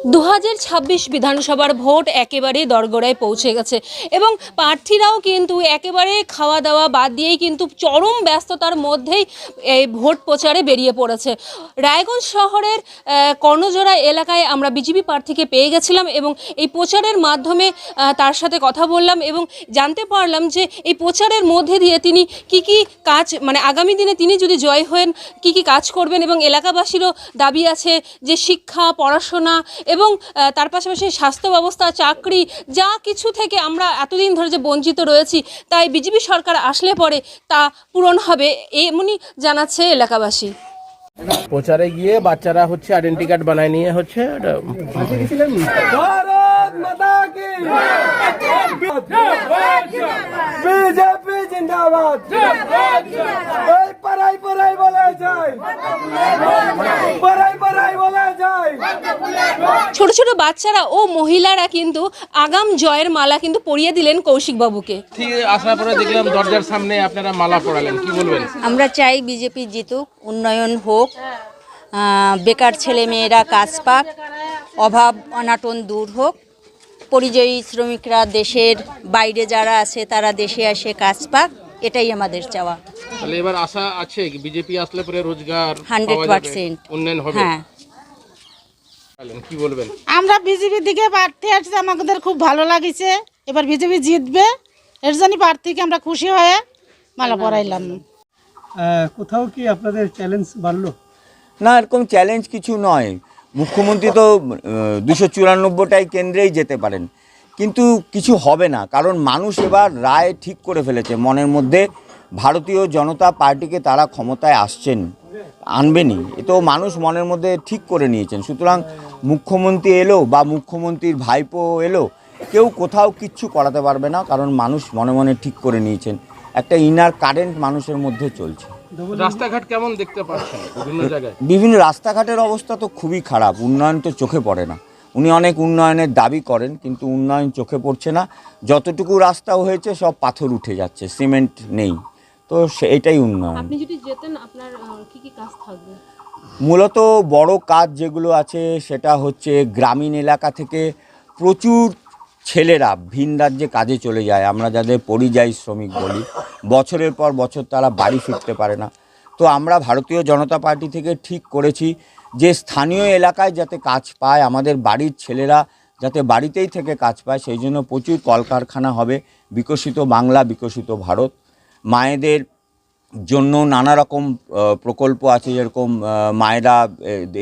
2026 বিধানসভার ভোট একেবারেই দরগড়ায় পৌঁছে গেছে এবং প্রার্থীরাও কিন্তু একেবারে খাওয়া দাওয়া বাদ দিয়েই কিন্তু চরম ব্যস্ততার মধ্যেই এই ভোট প্রচারে বেরিয়ে পড়েছে। রায়গঞ্জ শহরের কর্ণজোড়া এলাকায় আমরা বিজেপি প্রার্থীকে পেয়ে গেছিলাম এবং এই প্রচারের মাধ্যমে তার সাথে কথা বললাম এবং জানতে পারলাম যে এই প্রচারের মধ্যে দিয়ে তিনি কি কাজ, মানে আগামী দিনে তিনি যদি জয় হন কি কাজ করবেন এবং এলাকাবাসীরও দাবি আছে যে শিক্ষা, পড়াশোনা এবং তার পাশাপাশি স্বাস্থ্য ব্যবস্থা, চাকরি, যা কিছু থেকে আমরা এতদিন ধরে যে বঞ্চিত রয়েছি, তাই বিজেপি সরকার আসলে পরে তা পূরণ হবে এমনই জানাচ্ছে এলাকাবাসী। প্রচারে গিয়ে বাচ্চারা হচ্ছে আইডেন্টি কার্ড বানায় নিয়ে হচ্ছে বিজেপি জিন্দাবাদ। পড়াই পড়াই বলে যায়, পড়াই পড়াই বলে যায়। ছোট ছোট বাচ্চারা ও মহিলারা কিন্তু আগাম জয়ের মালা কিন্তু পরিয়ে দিলেন কৌশিক বাবুকে। ঠিক আসার পরে দেখলাম দরজার সামনে আপনারা মালা পরালেন, কি বলবেন? আমরা চাই বিজেপি জিতুক, উন্নয়ন হোক, বেকার ছেলে মেয়েরা কাজ পাক, অভাব অনাটন দূর হোক, পরিযায়ী শ্রমিকরা দেশের বাইরে যারা আছে তারা দেশে আসে কাজ পাক, এটাই আমাদের চাওয়া। তাহলে এবার আশা আছে বিজেপি আসলে পরে রোজগার 100% উন্নয়ন হবে। হ্যাঁ, কি বলবেন? আমরা বিজেপির দিকে প্রার্থী আসছে, আমাদের খুব ভালো লাগিছে। এবার বিজেপি জিতবে, এর জন্য প্রার্থীকে আমরা খুশি হয়ে মালা পরাইলাম। কোথাও কি আপনাদের চ্যালেঞ্জ বাড়লো? না, এরকম চ্যালেঞ্জ কিছু নয়। মুখ্যমন্ত্রী তো 294টাই কেন্দ্রেই যেতে পারেন, কিন্তু কিছু হবে না, কারণ মানুষ এবার রায় ঠিক করে ফেলেছে মনের মধ্যে। ভারতীয় জনতা পার্টিকে তারা ক্ষমতায় আসছেন, আনবেনই, এ তো মানুষ মনের মধ্যে ঠিক করে নিয়েছেন। সুতরাং মুখ্যমন্ত্রী এলো বা মুখ্যমন্ত্রীর ভাইপো এলো, কেউ কোথাও কিচ্ছু করাতে পারবে না, কারণ মানুষ মনে মনে ঠিক করে নিয়েছেন। একটা ইনার কারেন্ট মানুষের মধ্যে চলছে। রাস্তাঘাট কেমন দেখতে পাচ্ছেন বিভিন্ন জায়গায়? বিভিন্ন রাস্তাঘাটের অবস্থা তো খুবই খারাপ, উন্নয়ন তো চোখে পড়ে না। উনি অনেক উন্নয়নের দাবি করেন, কিন্তু উন্নয়ন চোখে পড়ছে না। যতটুকু রাস্তা হয়েছে সব পাথর উঠে যাচ্ছে, সিমেন্ট নেই। তো এটাই উন্নয়ন। আপনি যদি যেতেন আপনার কি কাজ থাকবে? মূলত বড় কাজ যেগুলো আছে সেটা হচ্ছে গ্রামীণ এলাকা থেকে প্রচুর ছেলেরা ভিন রাজ্যে কাজে চলে যায়, আমরা যাদের পরিযায়ী শ্রমিক বলি। বছরের পর বছর তারা বাড়ি ফিরতে পারে না। তো আমরা ভারতীয় জনতা পার্টি থেকে ঠিক করেছি যে স্থানীয় এলাকায় যাতে কাজ পায়, আমাদের বাড়ির ছেলেরা যাতে বাড়িতেই থেকে কাজ পায়, সেই জন্য প্রচুর কলকারখানা হবে। বিকশিত বাংলা, বিকশিত ভারত। মায়েদের জন্য নানা রকম প্রকল্প আছে, যেরকম মায়েরা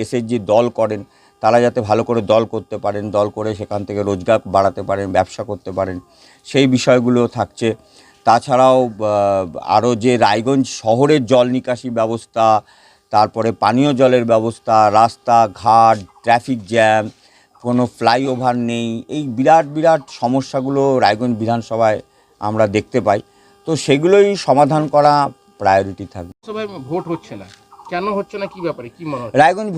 এসএইচজি দল করেন, তারা যাতে ভালো করে দল করতে পারেন, দল করে সেখান থেকে রোজগার বাড়াতে পারেন, ব্যবসা করতে পারেন, সেই বিষয়গুলো থাকছে। তাছাড়াও আরও যে রায়গঞ্জ শহরের জল নিকাশি ব্যবস্থা, তারপরে পানীয় জলের ব্যবস্থা, রাস্তাঘাট, ট্রাফিক জ্যাম, কোনো ফ্লাইওভার নেই, এই বিরাট বিরাট সমস্যাগুলো রায়গঞ্জ বিধানসভায় আমরা দেখতে পাই। তো সেগুলোই সমাধান করা প্রায়োরিটি থাকবে। সবাই ভোট হচ্ছে না, কেন হচ্ছে না, কি ব্যাপারে, কি মনে হয়? রায়গঞ্জ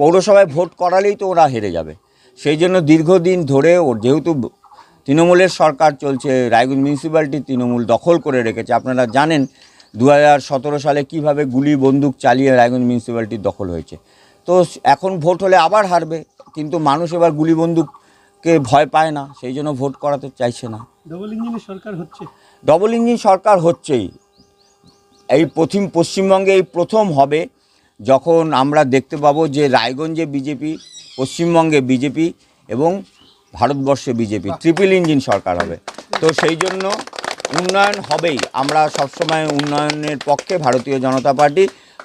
পৌরসভায় ভোট করালেই তো ওরা হেরে যাবে। সেই জন্য দীর্ঘদিন ধরে ওর যেহেতু তৃণমূলের সরকার চলছে, রায়গঞ্জ মিউনিসিপ্যালিটি তৃণমূল দখল করে রেখেছে। আপনারা জানেন 2017 সালে কিভাবে গুলি বন্দুক চালিয়ে রায়গঞ্জ মিউনিসিপ্যালিটি দখল হয়েছে। তো এখন ভোট হলে আবার হারবে, কিন্তু মানুষ এবার গুলি বন্দুককে ভয় পায় না, সেই জন্য ভোট করাতে চাইছে না। ডবল ইঞ্জিনের সরকার হচ্ছে, ডবল ইঞ্জিন সরকার হচ্ছেই। এই পশ্চিমবঙ্গে এই প্রথম হবে যখন আমরা দেখতে পাবো যে রায়গঞ্জে বিজেপি, পশ্চিমবঙ্গে বিজেপি এবং ভারতবর্ষে বিজেপি, ট্রিপল ইঞ্জিন সরকার হবে। তো সেই জন্য উন্নয়ন হবেই। আমরা সবসময় উন্নয়নের পক্ষে, ভারতীয় জনতা পার্টি।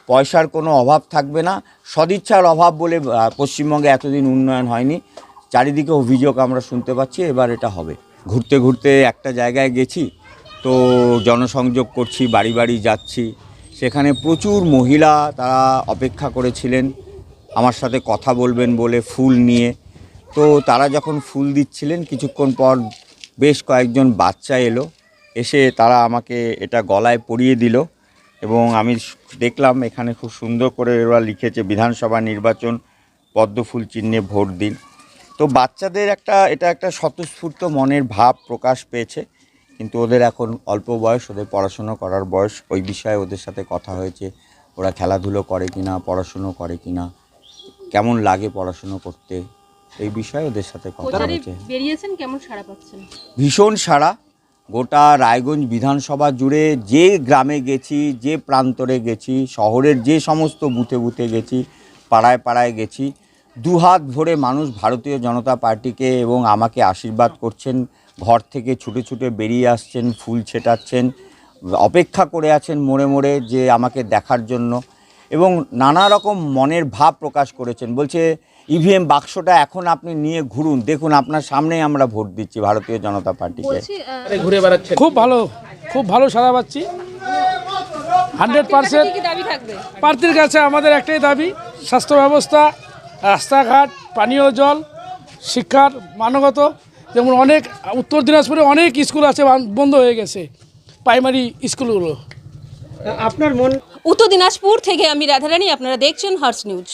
পয়সার কোনো অভাব থাকবে না, সদিচ্ছার অভাব বলে পশ্চিমবঙ্গে এতদিন উন্নয়ন হয়নি। চারিদিকে অভিযোগ আমরা শুনতে পাচ্ছি, এবার এটা হবে। ঘুরতে ঘুরতে একটা জায়গায় গেছি, তো জনসংযোগ করছি, বাড়ি বাড়ি যাচ্ছি, সেখানে প্রচুর মহিলা তারা অপেক্ষা করেছিলেন আমার সাথে কথা বলবেন বলে ফুল নিয়ে। তো তারা যখন ফুল দিচ্ছিলেন, কিছুক্ষণ পর বেশ কয়েকজন বাচ্চা এলো, এসে তারা আমাকে এটা গলায় পরিয়ে দিল এবং আমি দেখলাম এখানে খুব সুন্দর করে ওরা লিখেছে বিধানসভা নির্বাচন পদ্মফুল চিহ্নে ভোট দিন। তো বাচ্চাদের এটা একটা স্বতঃস্ফূর্ত মনের ভাব প্রকাশ পেয়েছে। কিন্তু ওদের এখন অল্প বয়স, ওদের পড়াশুনো করার বয়স। ওই বিষয়ে ওদের সাথে কথা হয়েছে, ওরা খেলাধুলো করে কিনা, পড়াশুনো করে কিনা, কেমন লাগে পড়াশুনো করতে, এই বিষয়ে ওদের সাথে কথা প্রচারে হয়েছে। বেরিয়েছেন, কেমন সাড়া পাচ্ছেন? ভীষণ সাড়া। গোটা রায়গঞ্জ বিধানসভা জুড়ে যে গ্রামে গেছি, যে প্রান্তরে গেছি, শহরের যে সমস্ত বুথে বুথে গেছি, পাড়ায় পাড়ায় গেছি, দুহাত ভরে মানুষ ভারতীয় জনতা পার্টিকে এবং আমাকে আশীর্বাদ করছেন। ঘর থেকে ছুটে ছুটে বেরিয়ে আসছেন, ফুল ছেটাচ্ছেন, অপেক্ষা করে আছেন মোড়ে মোড়ে যে আমাকে দেখার জন্য, এবং নানা রকম মনের ভাব প্রকাশ করেছেন। বলছে ইভিএম বাক্সটা এখন আপনি নিয়ে ঘুরুন, দেখুন আপনার সামনেই আমরা ভোট দিচ্ছি ভারতীয় জনতা পার্টিকে। বলছি ঘুরে বেড়াচ্ছেন। খুব ভালো সাড়া পাচ্ছি। 100% কি দাবি থাকবে? প্রার্থীর কাছে আমাদের একটাই দাবি, স্বাস্থ্য ব্যবস্থা, রাস্তাঘাট, পানীয় জল, শিক্ষার মানগত, যেমন অনেক উত্তর দিনাজপুরে অনেক স্কুল আছে বন্ধ হয়ে গেছে, প্রাইমারি স্কুলগুলো। উত্তর দিনাজপুর থেকে আমি রাধারানী, আপনারা দেখছেন হার্স নিউজ।